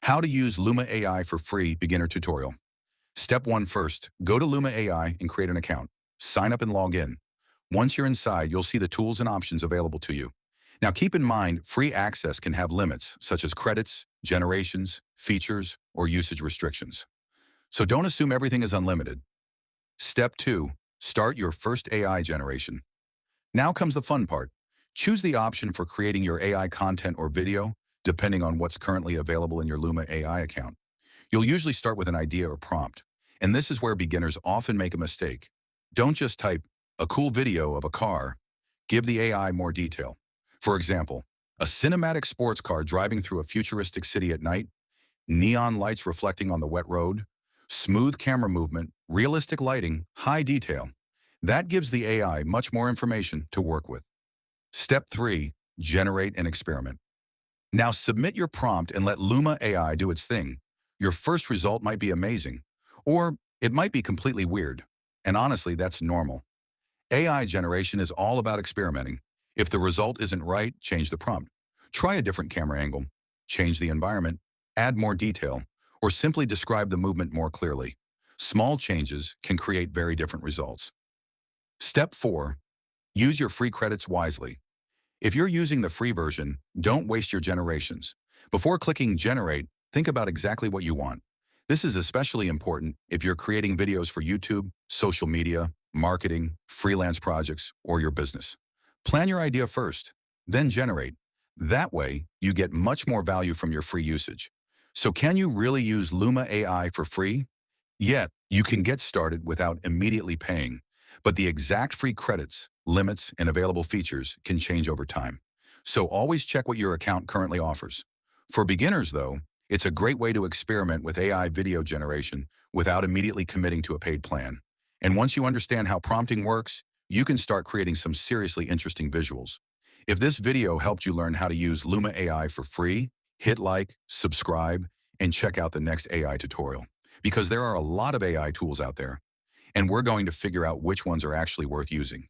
How to use Luma AI for free beginner tutorial. Step 1 first, go to Luma AI and create an account. Sign up and log in. Once you're inside, you'll see the tools and options available to you. Now keep in mind, free access can have limits such as credits, generations, features, or usage restrictions. So don't assume everything is unlimited. Step 2, start your first AI generation. Now comes the fun part. Choose the option for creating your AI content or video, depending on what's currently available in your Luma AI account. You'll usually start with an idea or prompt, and this is where beginners often make a mistake. Don't just type, "a cool video of a car." Give the AI more detail. For example, a cinematic sports car driving through a futuristic city at night, neon lights reflecting on the wet road, smooth camera movement, realistic lighting, high detail. That gives the AI much more information to work with. Step 3, generate and experiment. Now submit your prompt and let Luma AI do its thing. Your first result might be amazing, or it might be completely weird. And honestly, that's normal. AI generation is all about experimenting. If the result isn't right, change the prompt. Try a different camera angle, change the environment, add more detail, or simply describe the movement more clearly. Small changes can create very different results. Step 4, use your free credits wisely. If you're using the free version, don't waste your generations. Before clicking Generate, think about exactly what you want. This is especially important if you're creating videos for YouTube, social media, marketing, freelance projects, or your business. Plan your idea first, then generate. That way, you get much more value from your free usage. So can you really use Luma AI for free? Yet, you can get started without immediately paying, but the exact free credits, limits, and available features can change over time. So always check what your account currently offers. For beginners, though, it's a great way to experiment with AI video generation without immediately committing to a paid plan. And once you understand how prompting works, you can start creating some seriously interesting visuals. If this video helped you learn how to use Luma AI for free, hit like, subscribe, and check out the next AI tutorial. Because there are a lot of AI tools out there, and we're going to figure out which ones are actually worth using.